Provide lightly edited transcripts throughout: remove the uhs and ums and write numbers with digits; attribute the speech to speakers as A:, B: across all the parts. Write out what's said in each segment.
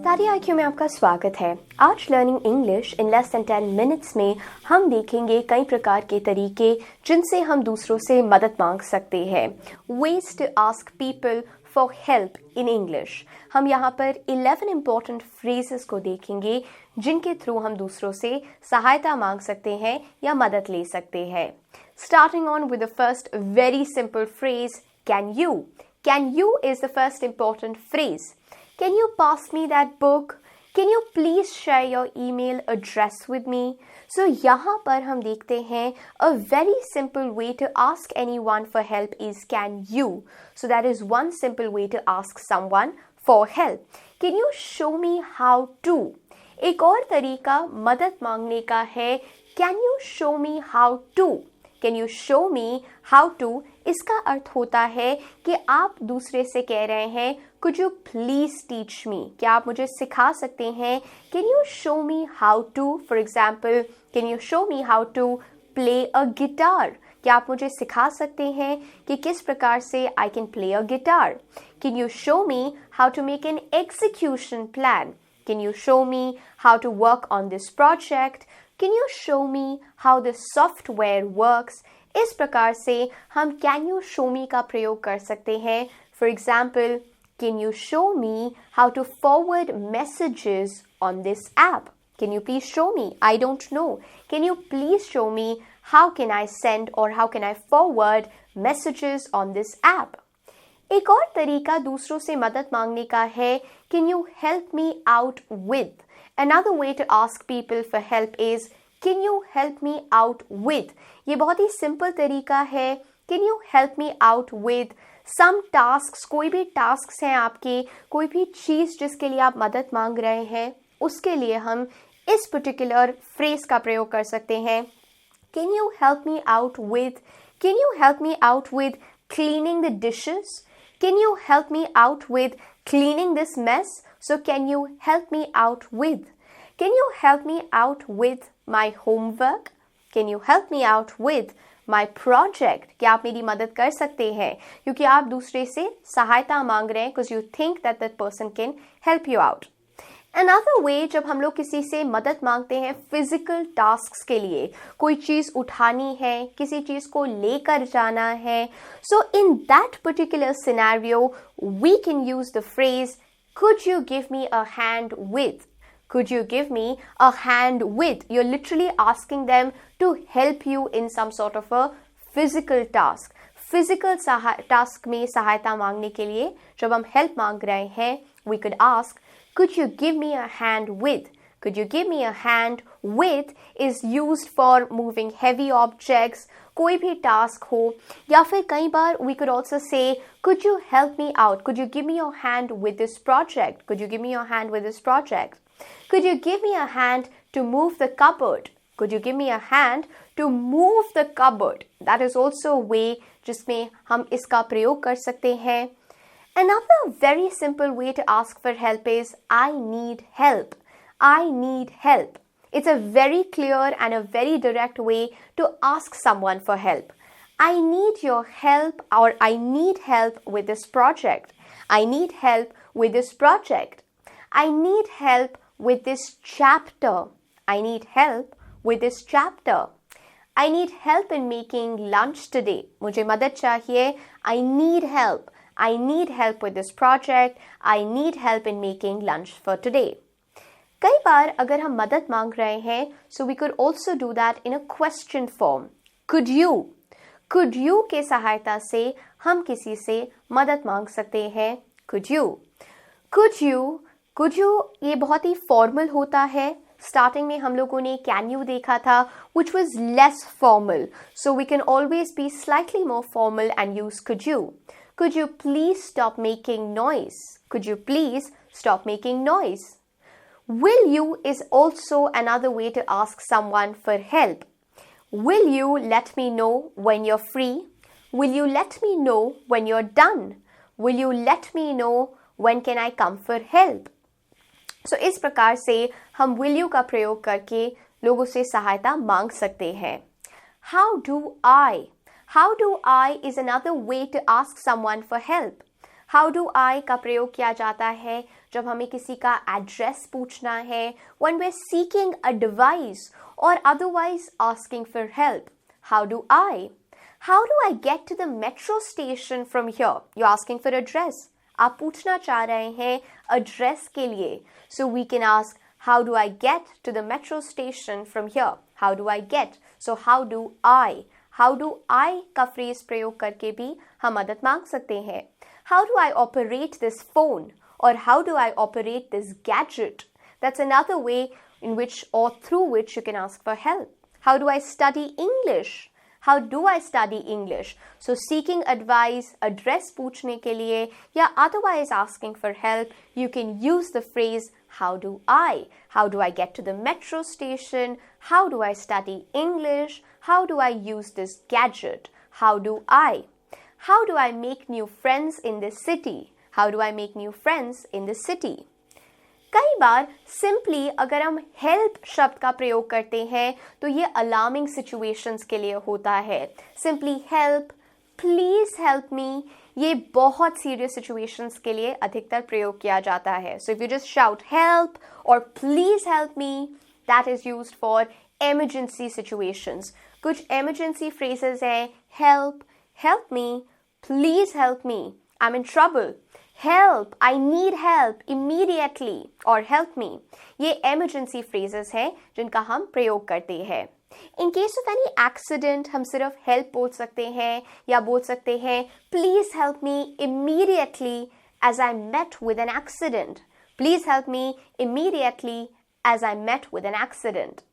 A: StudyIQ में आपका स्वागत है। आज learning English in less than 10 minutes में हम देखेंगे कई प्रकार के तरीके जिनसे हम दूसरों से मदद मांग सकते हैं। Ways to ask people for help in English। हम यहाँ पर 11 important phrases को देखेंगे जिनके थ्रू हम दूसरों से सहायता मांग सकते हैं या मदद ले सकते हैं। Starting on with the first very simple phrase, can you? Can you is the first important phrase. Can you pass me that book? Can you please share your email address with me? So यहाँ पर हम देखते हैं a very simple way to ask anyone for help is can you? So that is one simple way to ask someone for help. Can you show me how to? एक और तरीका मदद मांगने का है can you show me how to? Can you show me how to? इसका अर्थ होता है कि आप दूसरे से कह रहे हैं Could you please teach me? क्या आप मुझे सिखा सकते हैं? Can you show me how to? For example, can you show me how to play a guitar? क्या आप मुझे सिखा सकते हैं कि किस प्रकार से I can play a guitar? Can you show me how to make an execution plan? Can you show me how to work on this project? Can you show me how this software works? इस प्रकार से हम can you show me का प्रयोग कर सकते हैं. For example, can you show me how to forward messages on this app? Can you please show me? I don't know. Can you please show me how can I send or how can I forward messages on this app? एक और तरीका दूसरों से मदद मांगने का है Can you help me out with? Another way to ask people for help is Can you help me out with? ये बहुत ही सिंपल तरीका है Can you help me out with some tasks? कोई भी tasks हैं आपके, कोई भी चीज़ जिसके लिए आप मदद मांग रहे हैं, उसके लिए हम इस particular phrase का प्रयोग कर सकते हैं. Can you help me out with? Can you help me out with cleaning the dishes? Can you help me out with cleaning this mess? So can you help me out with? Can you help me out with my homework? Can you help me out with my project? क्या आप मेरी मदद कर सकते हैं क्योंकि आप दूसरे से सहायता मांग रहे हैं because you think that that person can help you out. Another way जब हम लोग किसी से मदद मांगते हैं physical tasks के लिए, कोई चीज़ उठानी है, किसी चीज़ को लेकर जाना है, so in that particular scenario we can use the phrase Could you give me a hand with? Could you give me a hand with? You're literally asking them to help you in some sort of a physical task. Physical task में सहायता मांगने के लिए जब हम help मांग रहे हैं, we could ask, Could you give me a hand with? Could you give me a hand with is used for moving heavy objects, कोई भी टास्क हो, या फिर कई बार we could also say could you help me out? Could you give me your hand with this project? Could you give me your hand with this project? Could you give me a hand to move the cupboard? Could you give me a hand to move the cupboard? That is also a way जिसमें हम इसका प्रयोग कर सकते हैं. Another very simple way to ask for help is I need help. I need help. It's a very clear and a very direct way to ask someone for help. I need your help or I need help with this project. I need help with this project. I need help with this chapter. I need help with this chapter. I need help in making lunch today. मुझे मदद चाहिए. I need help. I need help with this project. I need help in making lunch for today. कई बार अगर हम मदद मांग रहे हैं so we could also do that in a question form. Could you? Could you के सहायता से हम किसी से मदद मांग सकते हैं. Could you? Could you? Could you ये बहुत ही formal होता है. Starting में हम लोगों ने can you देखा था which was less formal. So we can always be slightly more formal and use could you. Could you please stop making noise? Could you please stop making noise? Will you is also another way to ask someone for help. Will you let me know when you're free? Will you let me know when you're done? Will you let me know when can I come for help? So इस प्रकार से हम will you का प्रयोग करके लोगों से सहायता मांग सकते हैं. How do I? How do I is another way to ask someone for help. How do I का प्रयोग किया जाता है जब हमें किसी का एड्रेस पूछना है, when we're seeking advice or otherwise asking for help. How do I get to the metro station from here? You're asking for address. आप पूछना चाह रहे हैं address के लिए. So we can ask, how do I get to the metro station from here? How do I get? So how do I का phrase प्रयोग करके भी हम मदद मांग सकते हैं. How do I operate this phone? Or how do I operate this gadget? That's another way in which or through which you can ask for help. How do I study English? How do I study English? So seeking advice, address पूछने के लिए या otherwise asking for help, you can use the phrase how do I? How do I get to the metro station? How do I study English? How do I use this gadget? How do I? How do I make new friends in this city? How do I make new friends in this city? कई बार simply अगर हम help शब्द का प्रयोग करते हैं तो ये अलार्मिंग सिचुएशंस के लिए होता है. सिंपली हेल्प, प्लीज हेल्प मी, ये बहुत सीरियस सिचुएशंस के लिए अधिकतर प्रयोग किया जाता है. So if you just shout help और please help me, that is used for emergency situations. कुछ emergency phrases हैं help, help me, please help me, I'm in trouble, help, I need help immediately or help me. ये emergency phrases हैं जिनका हम प्रयोग करते हैं. In case of any accident हम सिर्फ help बोल सकते हैं या बोल सकते हैं please help me immediately as I met with an accident. Please help me immediately as I met with an accident.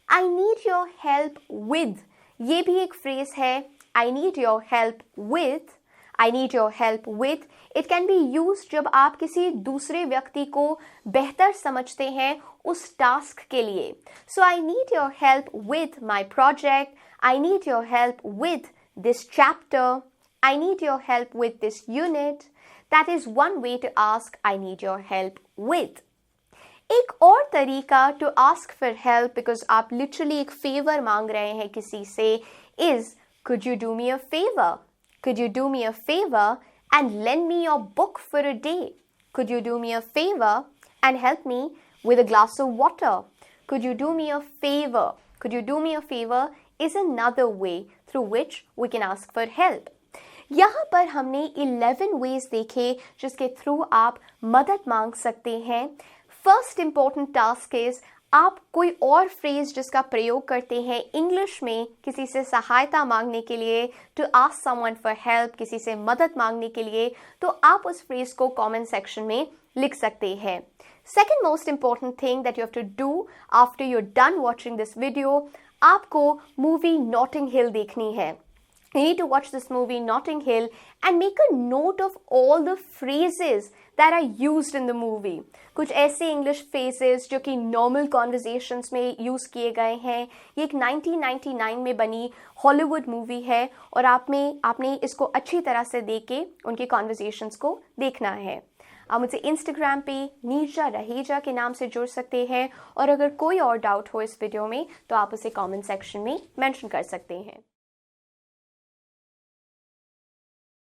A: I need your help with, ये भी एक phrase है. I need your help with. I need your help with. It can be used जब आप किसी दूसरे व्यक्ति को बेहतर समझते हैं उस टास्क के लिए. So I need your help with my project. I need your help with this chapter. I need your help with this unit. That is one way to ask I need your help with. एक और तरीका to ask for help because आप literally एक favor मांग रहे हैं किसी से is could you do me a favor? Could you do me a favor and lend me your book for a day? Could you do me a favor and help me with a glass of water? Could you do me a favor? Could you do me a favor is another way through which we can ask for help. यहाँ पर हमने 11 ways देखे जिसके through आप मदद मांग सकते हैं. फर्स्ट इंपॉर्टेंट टास्क इज आप कोई और फ्रेज जिसका प्रयोग करते हैं इंग्लिश में किसी से सहायता मांगने के लिए, to ask someone for help, किसी से मदद मांगने के लिए, तो आप उस फ्रेज को कमेंट सेक्शन में लिख सकते हैं. Second most important thing that you have to do after you are done watching this video, आपको मूवी नॉटिंग हिल देखनी है. You need to watch this movie Notting Hill and make a note of all the phrases that are used in the movie. कुछ ऐसे English phrases जो कि normal conversations में use किए गए हैं. ये एक 1999 में बनी Hollywood movie है और आपने इसको अच्छी तरह से देख के उनके conversations को देखना है. आप मुझसे Instagram पे नीरजा रहेजा के नाम से जुड़ सकते हैं और अगर कोई और डाउट हो इस वीडियो में तो आप उसे कमेंट सेक्शन में मेंशन कर सकते हैं.